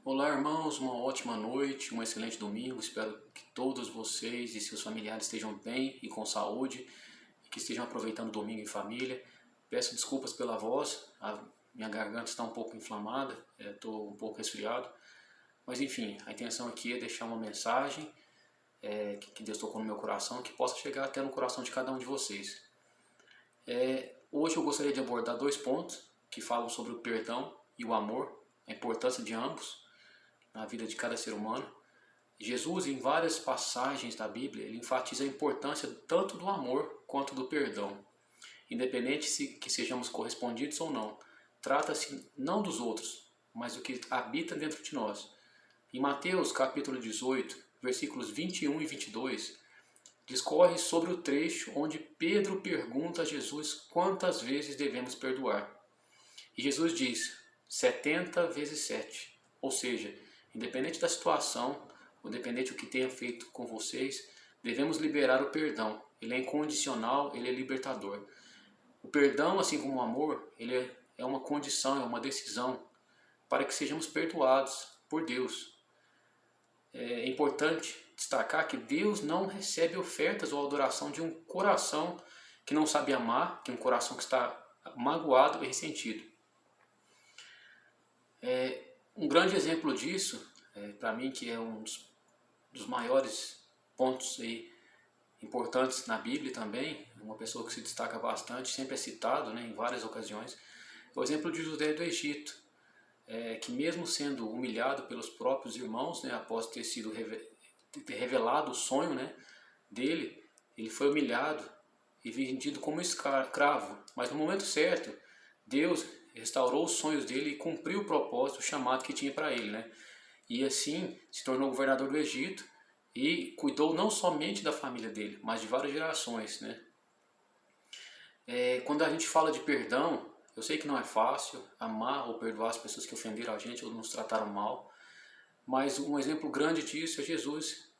Olá, irmãos, uma ótima noite, um excelente domingo. Espero que todos vocês e seus familiares estejam bem e com saúde e que estejam aproveitando o domingo em família. Peço desculpas pela voz, a minha garganta está um pouco inflamada, estou um pouco resfriado, mas enfim, a intenção aqui é deixar uma mensagem que Deus tocou no meu coração, que possa chegar até no coração de cada um de vocês. Hoje eu gostaria de abordar dois pontos que falam sobre o perdão e o amor, a importância de ambos na vida de cada ser humano. Jesus, em várias passagens da Bíblia, ele enfatiza a importância tanto do amor quanto do perdão, independente se que sejamos correspondidos ou não. Trata-se não dos outros, mas do que habita dentro de nós. Em Mateus capítulo 18, versículos 21 e 22, discorre sobre o trecho onde Pedro pergunta a Jesus quantas vezes devemos perdoar. E Jesus diz, 70 vezes 7, ou seja, independente da situação, independente do que tenha feito com vocês, devemos liberar o perdão. Ele é incondicional, ele é libertador. O perdão, assim como o amor, ele é uma condição, é uma decisão para que sejamos perdoados por Deus. É importante destacar que Deus não recebe ofertas ou adoração de um coração que não sabe amar, que é um coração que está magoado e ressentido. Um grande exemplo disso, para mim, que é um dos maiores pontos aí importantes na Bíblia também, uma pessoa que se destaca bastante, sempre é citado, né, em várias ocasiões, é o exemplo de José do Egito, que mesmo sendo humilhado pelos próprios irmãos, né, após ter sido ter revelado o sonho, né, dele, ele foi humilhado e vendido como escravo, mas no momento certo, Deus restaurou os sonhos dele e cumpriu o propósito, o chamado que tinha para ele, né? E assim se tornou governador do Egito e cuidou não somente da família dele, mas de várias gerações, né? Quando a gente fala de perdão, eu sei que não é fácil amar ou perdoar as pessoas que ofenderam a gente ou nos trataram mal, mas um exemplo grande disso é Jesus,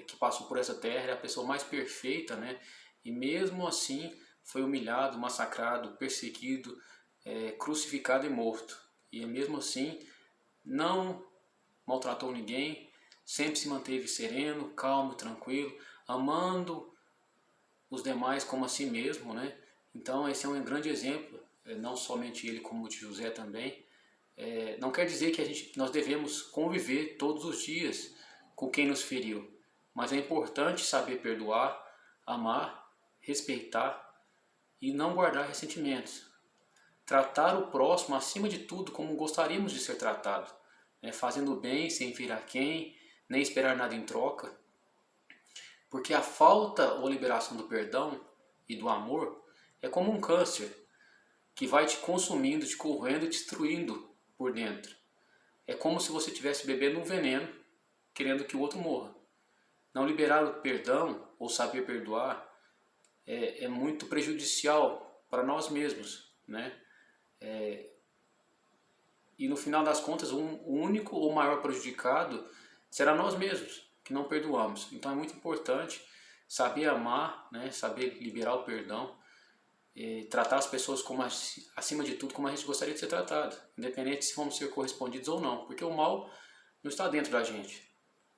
que passou por essa terra, é a pessoa mais perfeita, né? E mesmo assim foi humilhado, massacrado, perseguido, crucificado e morto. E mesmo assim não maltratou ninguém, sempre se manteve sereno, calmo, tranquilo, amando os demais como a si mesmo, né? Então esse é um grande exemplo, não somente ele como o de José também. Não quer dizer que nós devemos conviver todos os dias com quem nos feriu, mas é importante saber perdoar, amar, respeitar e não guardar ressentimentos. Tratar o próximo acima de tudo como gostaríamos de ser tratado, né? Fazendo bem sem vir a quem, nem esperar nada em troca. Porque a falta ou liberação do perdão e do amor é como um câncer que vai te consumindo, te corroendo e te destruindo por dentro. É como se você estivesse bebendo um veneno, querendo que o outro morra. Não liberar o perdão ou saber perdoar é muito prejudicial para nós mesmos, né? E no final das contas, o único ou maior prejudicado será nós mesmos, que não perdoamos. Então é muito importante saber amar, né? Saber liberar o perdão, tratar as pessoas como acima de tudo como a gente gostaria de ser tratado, independente se vamos ser correspondidos ou não, porque o mal não está dentro da gente.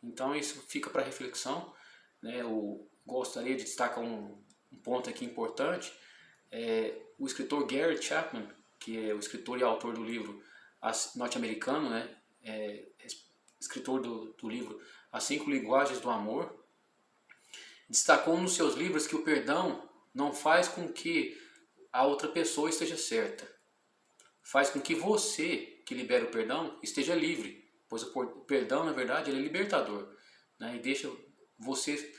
Então isso fica para reflexão, né? Eu gostaria de destacar um ponto aqui importante, o escritor Gary Chapman, que é o escritor e autor do livro norte-americano, né? Escritor do livro As 5 Linguagens do Amor, destacou nos seus livros que o perdão não faz com que a outra pessoa esteja certa, faz com que você, que libera o perdão, esteja livre, pois o perdão, na verdade, ele é libertador, né? E deixa você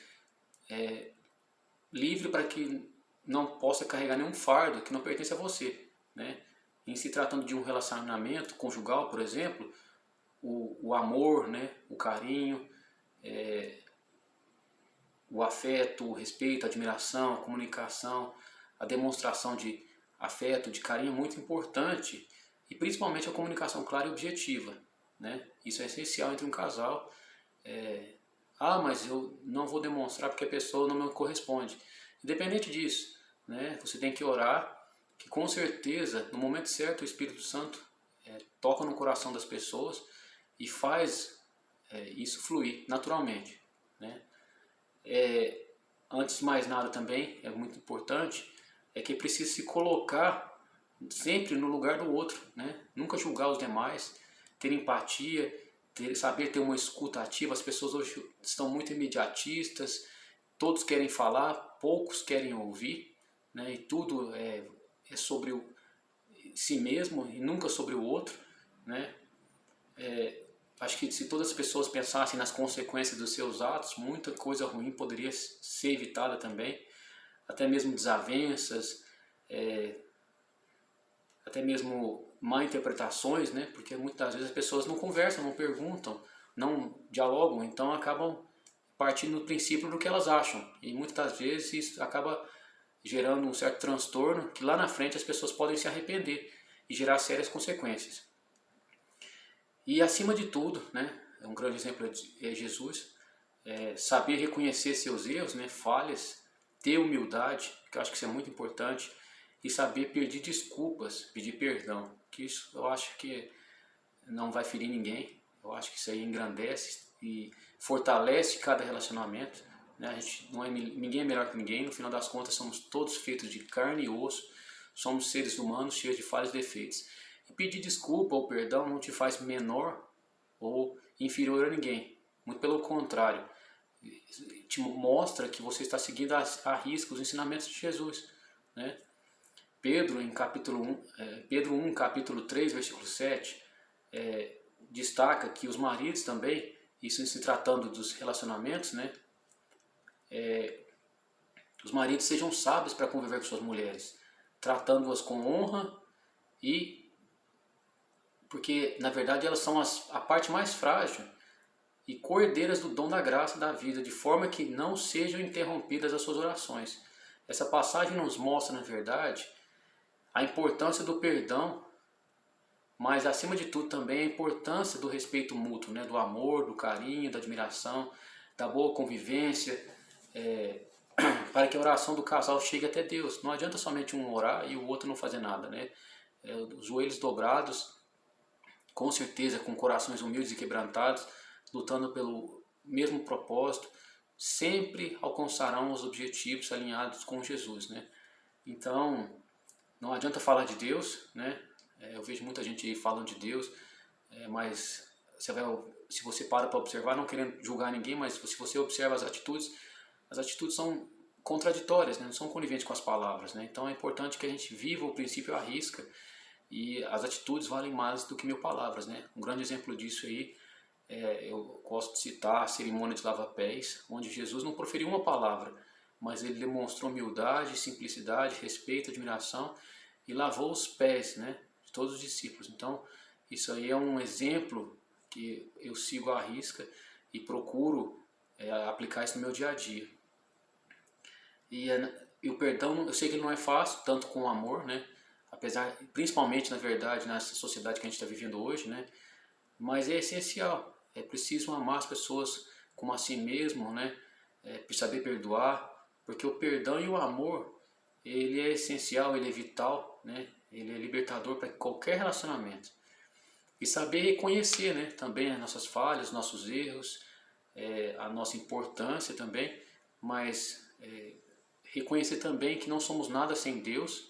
livre para que não possa carregar nenhum fardo que não pertence a você, né? Em se tratando de um relacionamento conjugal, por exemplo, o amor, né? O carinho, o afeto, o respeito, a admiração, a comunicação, a demonstração de afeto, de carinho é muito importante, e principalmente a comunicação clara e objetiva, né? Isso é essencial entre um casal. Mas eu não vou demonstrar porque a pessoa não me corresponde. Independente disso, né? Você tem que orar, que com certeza, no momento certo, o Espírito Santo toca no coração das pessoas e faz isso fluir naturalmente, né? Antes de mais nada também, é muito importante, é que precisa se colocar sempre no lugar do outro, né? Nunca julgar os demais, ter empatia, saber ter uma escuta ativa. As pessoas hoje estão muito imediatistas, todos querem falar, poucos querem ouvir, né? E tudo é sobre si mesmo e nunca sobre o outro, né? Acho que se todas as pessoas pensassem nas consequências dos seus atos, muita coisa ruim poderia ser evitada também, até mesmo desavenças, até mesmo má interpretações, né? Porque muitas vezes as pessoas não conversam, não perguntam, não dialogam, então acabam partindo do princípio do que elas acham. E muitas das vezes isso acaba gerando um certo transtorno que lá na frente as pessoas podem se arrepender e gerar sérias consequências. E acima de tudo, né? Um grande exemplo é Jesus, saber reconhecer seus erros, né? Falhas, ter humildade, que eu acho que isso é muito importante, e saber pedir desculpas, pedir perdão, que isso eu acho que não vai ferir ninguém. Eu acho que isso aí engrandece e fortalece cada relacionamento, né? A gente não ninguém é melhor que ninguém. No final das contas, somos todos feitos de carne e osso. Somos seres humanos cheios de falhas e defeitos. E pedir desculpa ou perdão não te faz menor ou inferior a ninguém. Muito pelo contrário, te mostra que você está seguindo à risca os ensinamentos de Jesus, né? Pedro, em capítulo 1, capítulo 3, versículo 7, destaca que os maridos também, isso se tratando dos relacionamentos, né? Os maridos sejam sábios para conviver com suas mulheres, tratando-as com honra porque na verdade elas são a parte mais frágil e cordeiras do dom da graça da vida, de forma que não sejam interrompidas as suas orações. Essa passagem nos mostra, na verdade, a importância do perdão, mas acima de tudo também a importância do respeito mútuo, né? Do amor, do carinho, da admiração, da boa convivência, para que a oração do casal chegue até Deus. Não adianta somente um orar e o outro não fazer nada, né? Os joelhos dobrados, com certeza com corações humildes e quebrantados, lutando pelo mesmo propósito, sempre alcançarão os objetivos alinhados com Jesus, né? Então, não adianta falar de Deus, né? Eu vejo muita gente aí falando de Deus, mas se você para observar, não querendo julgar ninguém, mas se você observa as atitudes são contraditórias, né? Não são coniventes com as palavras, né? Então é importante que a gente viva o princípio à risca e as atitudes valem mais do que mil palavras, né? Um grande exemplo disso aí, eu gosto de citar a cerimônia de lava-pés, onde Jesus não proferiu uma palavra, mas ele demonstrou humildade, simplicidade, respeito, admiração e lavou os pés, né, de todos os discípulos. Então, isso aí é um exemplo que eu sigo à risca e procuro aplicar isso no meu dia a dia. E o perdão, eu sei que ele não é fácil, tanto com o amor, né, apesar, principalmente, na verdade, nessa sociedade que a gente está vivendo hoje, né, mas é essencial. É preciso amar as pessoas como a si mesmo, né, saber perdoar, porque o perdão e o amor, ele é essencial, ele é vital, né? Ele é libertador para qualquer relacionamento. E saber reconhecer, né, também as nossas falhas, nossos erros, a nossa importância também, mas reconhecer também que não somos nada sem Deus,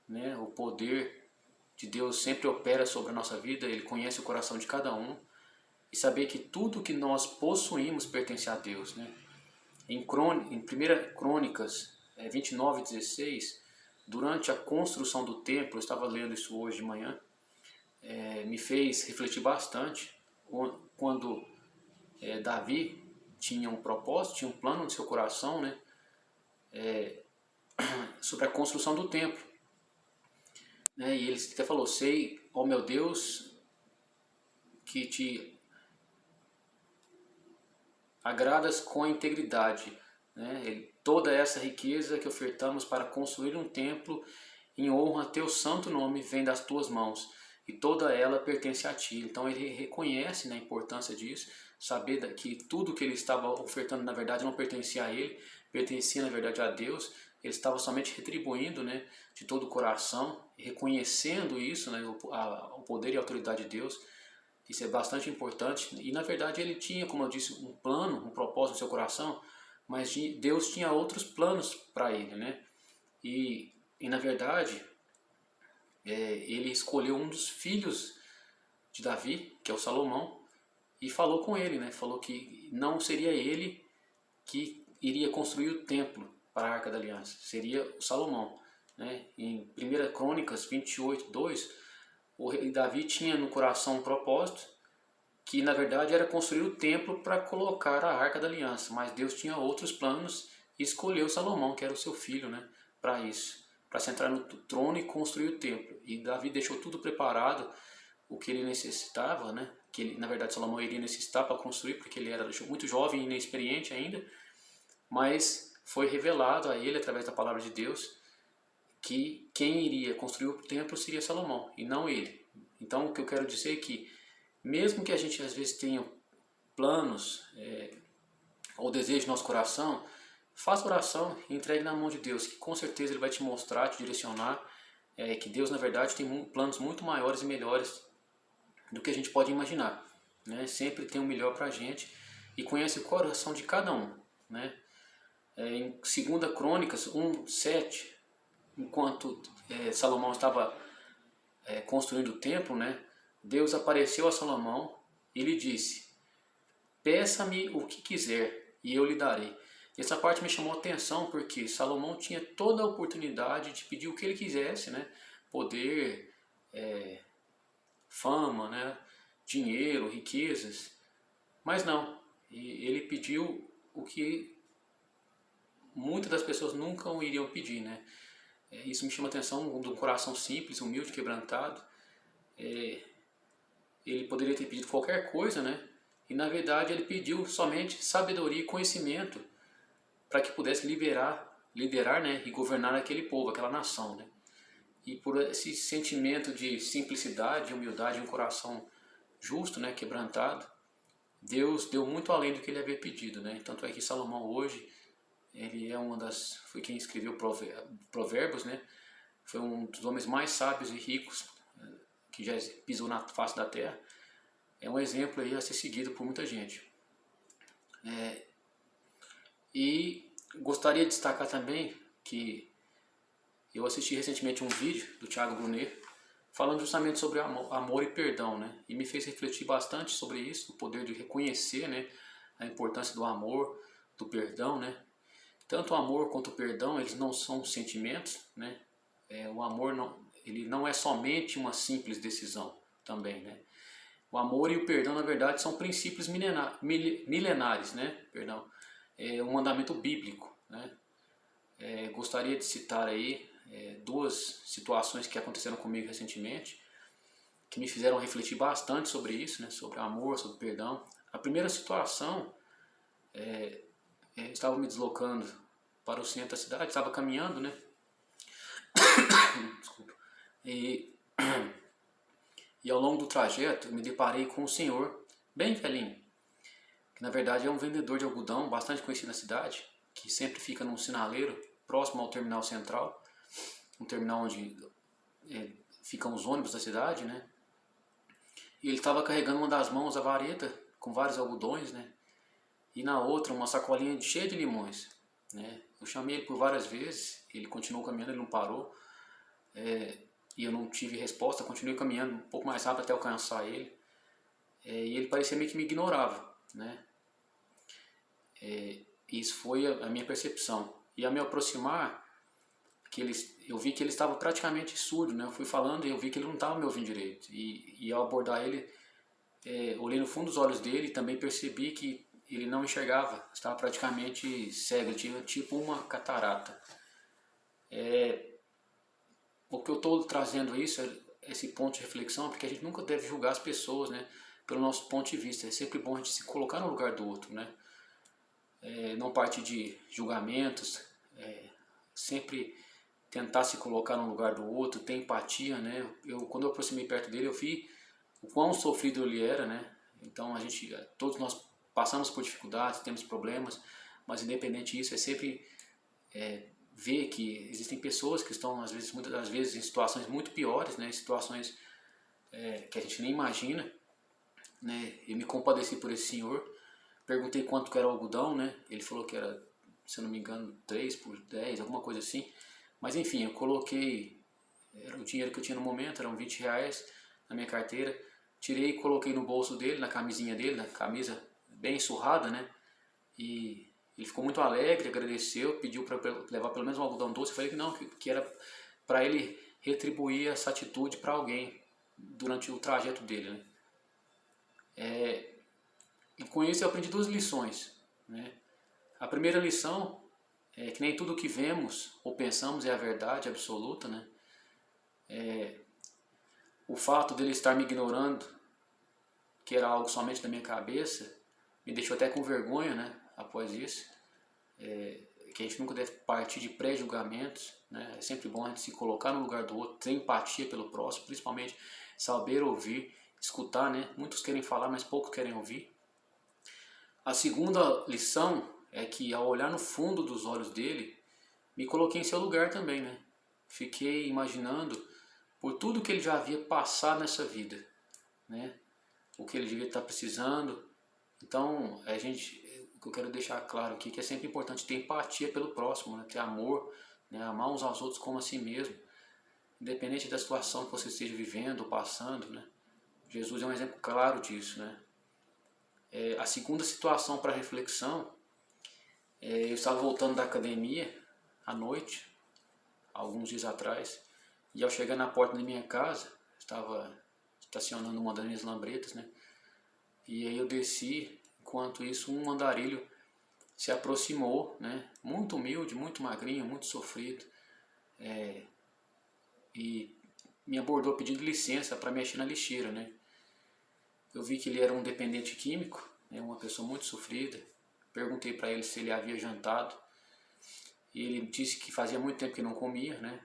né? O poder de Deus sempre opera sobre a nossa vida, Ele conhece o coração de cada um, e saber que tudo que nós possuímos pertence a Deus, né? Em 1 Crônicas 29:16, durante a construção do templo, eu estava lendo isso hoje de manhã, me fez refletir bastante, quando Davi tinha um propósito, tinha um plano no seu coração, né, sobre a construção do templo. Né, e ele até falou: sei, ó meu Deus, que te agradas com a integridade, né? Toda essa riqueza que ofertamos para construir um templo em honra a teu santo nome vem das tuas mãos e toda ela pertence a ti. Então ele reconhece, né, a importância disso, saber que tudo que ele estava ofertando na verdade não pertencia a ele, pertencia na verdade a Deus. Ele estava somente retribuindo, né, de todo o coração, reconhecendo isso, né, o poder e a autoridade de Deus. Isso é bastante importante. E na verdade ele tinha, como eu disse, um plano, um propósito no seu coração, mas Deus tinha outros planos para ele, né? E na verdade, ele escolheu um dos filhos de Davi, que é o Salomão, e falou com ele, né? Falou que não seria ele que iria construir o templo para a Arca da Aliança, seria o Salomão, né? Em 1 Crônicas 28:2, o rei Davi tinha no coração um propósito que na verdade era construir o templo para colocar a Arca da Aliança, mas Deus tinha outros planos e escolheu Salomão, que era o seu filho, né, para isso, para sentar no trono e construir o templo. E Davi deixou tudo preparado, o que ele necessitava, né, que ele, na verdade Salomão iria necessitar para construir, porque ele era muito jovem e inexperiente ainda, mas foi revelado a ele através da palavra de Deus que quem iria construir o templo seria Salomão e não ele. Então o que eu quero dizer é que mesmo que a gente às vezes tenha planos ou desejo no nosso coração, faça oração e entregue na mão de Deus, que com certeza Ele vai te mostrar, te direcionar, que Deus na verdade tem planos muito maiores e melhores do que a gente pode imaginar, né? Sempre tem o melhor para a gente e conhece o coração de cada um, né? Em 2 Crônicas 1:7, enquanto Salomão estava construindo o templo, né? Deus apareceu a Salomão e lhe disse: peça-me o que quiser e eu lhe darei. Essa parte me chamou a atenção porque Salomão tinha toda a oportunidade de pedir o que ele quisesse, né? Poder, fama, né? Dinheiro, riquezas, mas não. E ele pediu o que muitas das pessoas nunca iriam pedir, né? Isso me chama a atenção de um coração simples, humilde, quebrantado. Ele poderia ter pedido qualquer coisa, né? E na verdade ele pediu somente sabedoria e conhecimento para que pudesse liderar, né? E governar aquele povo, aquela nação, né? E por esse sentimento de simplicidade, humildade, um coração justo, né? Quebrantado, Deus deu muito além do que ele havia pedido, né? Tanto é que Salomão hoje, ele é foi quem escreveu Provérbios, né? Foi um dos homens mais sábios e ricos que já pisou na face da terra. É um exemplo aí a ser seguido por muita gente. E gostaria de destacar também que eu assisti recentemente um vídeo do Thiago Brunet falando justamente sobre amor e perdão, né? E me fez refletir bastante sobre isso, o poder de reconhecer, né, a importância do amor, do perdão, né? Tanto o amor quanto o perdão, eles não são sentimentos, né? O amor ele não é somente uma simples decisão também, né? O amor e o perdão, na verdade, são princípios milenares, né? Perdão. É um mandamento bíblico, né? Gostaria de citar aí duas situações que aconteceram comigo recentemente, que me fizeram refletir bastante sobre isso, né? Sobre amor, sobre perdão. A primeira situação, eu estava me deslocando para o centro da cidade, estava caminhando, né? Desculpa. E ao longo do trajeto eu me deparei com um senhor bem velhinho, que na verdade é um vendedor de algodão bastante conhecido na cidade, que sempre fica num sinaleiro próximo ao terminal central, um terminal onde ficam os ônibus da cidade, né? E ele estava carregando uma das mãos a vareta com vários algodões, né? E na outra uma sacolinha cheia de limões, né? Eu chamei ele por várias vezes, ele continuou caminhando, ele não parou, e eu não tive resposta, continuei caminhando um pouco mais rápido até alcançar ele, e ele parecia meio que me ignorava, né? Isso foi a minha percepção. E ao me aproximar, eu vi que ele estava praticamente surdo, né? Eu fui falando e eu vi que ele não estava me ouvindo direito. E ao abordar ele, olhei no fundo dos olhos dele e também percebi que ele não enxergava, estava praticamente cego, ele tinha tipo uma catarata. O que eu estou trazendo esse ponto de reflexão, porque a gente nunca deve julgar as pessoas, né, pelo nosso ponto de vista. É sempre bom a gente se colocar no lugar do outro, né? Não partir de julgamentos, sempre tentar se colocar no lugar do outro, ter empatia, né? Quando eu aproximei perto dele, eu vi o quão sofrido ele era, né? Então todos nós passamos por dificuldades, temos problemas, mas independente disso, é sempre ver que existem pessoas que estão muitas das vezes em situações muito piores, né? Situações que a gente nem imagina, né? Eu me compadeci por esse senhor, perguntei quanto que era o algodão, né? Ele falou que era, se eu não me engano, 3 por 10, alguma coisa assim. Mas enfim, eu coloquei, era o dinheiro que eu tinha no momento, eram R$ 20 na minha carteira. Tirei e coloquei no bolso dele, na camisinha dele, na camisa bem surrada, né? E ele ficou muito alegre, agradeceu, pediu para levar pelo menos um algodão doce. Eu falei que não, que era para ele retribuir essa atitude para alguém durante o trajeto dele, né? E com isso eu aprendi duas lições, né? A primeira lição é que nem tudo que vemos ou pensamos é a verdade absoluta, né? O fato dele estar me ignorando, que era algo somente da minha cabeça, me deixou até com vergonha, né? Após isso, que a gente nunca deve partir de pré-julgamentos, né? É sempre bom a gente se colocar no lugar do outro, ter empatia pelo próximo, principalmente saber ouvir, escutar, né? Muitos querem falar, mas poucos querem ouvir. A segunda lição é que ao olhar no fundo dos olhos dele, me coloquei em seu lugar também, né? Fiquei imaginando por tudo que ele já havia passado nessa vida, né? O que ele devia estar precisando. Então, o que eu quero deixar claro aqui, que é sempre importante ter empatia pelo próximo, né? Ter amor, né? Amar uns aos outros como a si mesmo, independente da situação que você esteja vivendo ou passando, né? Jesus é um exemplo claro disso, né? A segunda situação para reflexão, eu estava voltando da academia à noite, alguns dias atrás, e ao chegar na porta da minha casa, estava estacionando uma das minhas lambretas, né? E aí eu desci, enquanto isso um andarilho se aproximou, né? Muito humilde, muito magrinho, muito sofrido, e me abordou pedindo licença para mexer na lixeira, né? Eu vi que ele era um dependente químico, né? Uma pessoa muito sofrida. Perguntei para ele se ele havia jantado, e ele disse que fazia muito tempo que não comia, né?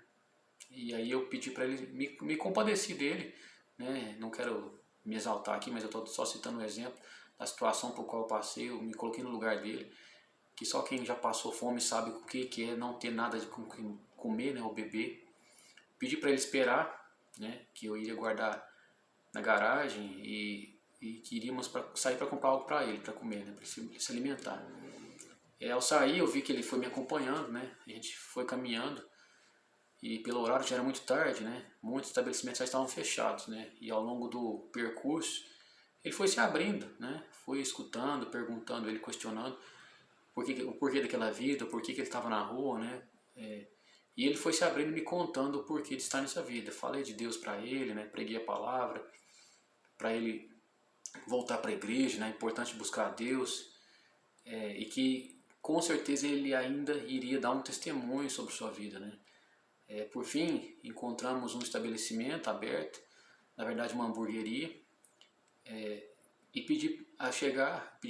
E aí eu pedi para ele, me compadeci dele, né? Não quero me exaltar aqui, mas eu estou só citando um exemplo da situação por qual eu passei. Eu me coloquei no lugar dele, que só quem já passou fome sabe o que é não ter nada de comer, né, ou beber. Pedi para ele esperar, né, que eu iria guardar na garagem e que iríamos sair para comprar algo para ele, para comer, né, para se alimentar. Ao sair eu vi que ele foi me acompanhando, né, a gente foi caminhando e pelo horário já era muito tarde, né, muitos estabelecimentos já estavam fechados, né, e ao longo do percurso ele foi se abrindo, né, foi escutando, perguntando, ele questionando o porquê daquela vida, o porquê que ele estava na rua, né? E ele foi se abrindo e me contando o porquê de estar nessa vida. Falei de Deus para ele, né? Preguei a palavra, para ele voltar para a igreja, né? É importante buscar a Deus, e que com certeza ele ainda iria dar um testemunho sobre sua vida, né? Por fim, encontramos um estabelecimento aberto, na verdade uma hamburgueria, e pedi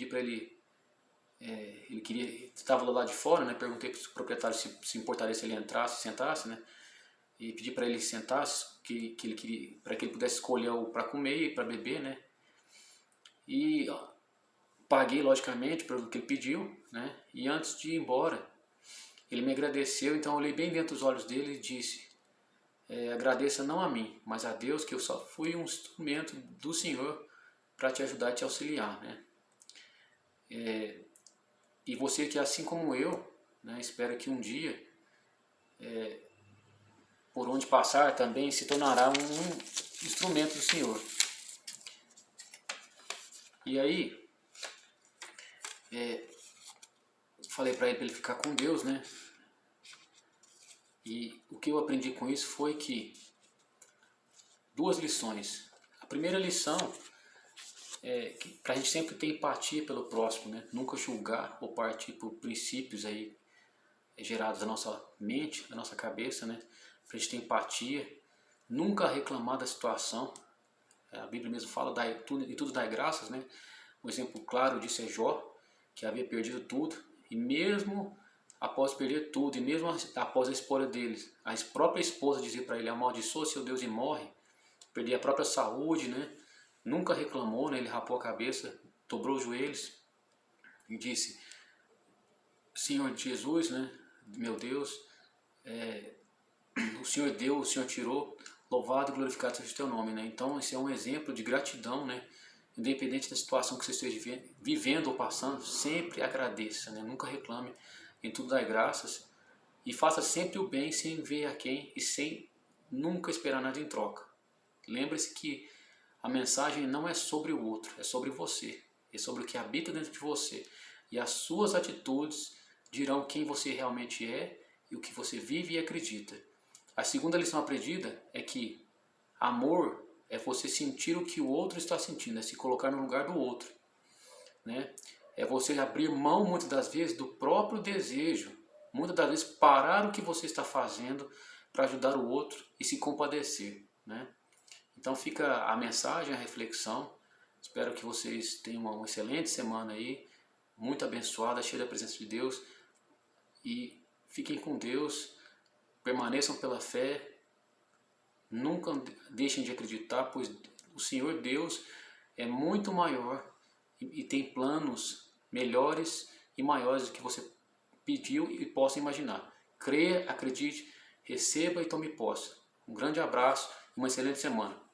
para ele. Ele estava lá de fora, né? Perguntei para o proprietário se importaria se ele entrasse, sentasse, né? E pedi para ele sentasse, que ele queria, para que ele pudesse escolher o para comer e para beber, né? E paguei logicamente pelo que ele pediu, né? E antes de ir embora, ele me agradeceu, então eu olhei bem dentro dos olhos dele e disse: agradeça não a mim, mas a Deus, que eu só fui um instrumento do Senhor para te ajudar e te auxiliar, né? E você que, assim como eu, né, espera que um dia, por onde passar, também se tornará um instrumento do Senhor. E aí, falei para ele ficar com Deus, né? E o que eu aprendi com isso foi que duas lições. A primeira lição é que para a gente sempre ter empatia pelo próximo, né? Nunca julgar ou partir por princípios aí gerados da nossa mente, da nossa cabeça, né? Para a gente ter empatia, nunca reclamar da situação. A Bíblia mesmo fala, e tudo dai graças, né? Um exemplo claro disso é Jó, que havia perdido tudo, e mesmo após perder tudo, e mesmo após a esposa deles, a própria esposa dizia para ele: amaldiçoa seu Deus e morre, perder a própria saúde, né? Nunca reclamou, né? Ele rapou a cabeça, dobrou os joelhos e disse: Senhor Jesus, né? Meu Deus, o Senhor deu, o Senhor tirou, louvado e glorificado seja o teu nome, né? Então esse é um exemplo de gratidão, né? independente da situação que você esteja vivendo ou passando, sempre agradeça, né? Nunca reclame, em tudo dai graças e faça sempre o bem sem ver a quem e sem nunca esperar nada em troca. Lembre-se que a mensagem não é sobre o outro, é sobre você, é sobre o que habita dentro de você. E as suas atitudes dirão quem você realmente é e o que você vive e acredita. A segunda lição aprendida é que amor é você sentir o que o outro está sentindo, é se colocar no lugar do outro, né? É você abrir mão muitas das vezes do próprio desejo, muitas das vezes parar o que você está fazendo para ajudar o outro e se compadecer, né? Então fica a mensagem, a reflexão. Espero que vocês tenham uma excelente semana aí, muito abençoada, cheia da presença de Deus, e fiquem com Deus, permaneçam pela fé. Nunca deixem de acreditar, pois o Senhor Deus é muito maior e tem planos melhores e maiores do que você pediu e possa imaginar. Creia, acredite, receba e tome posse. Um grande abraço e uma excelente semana.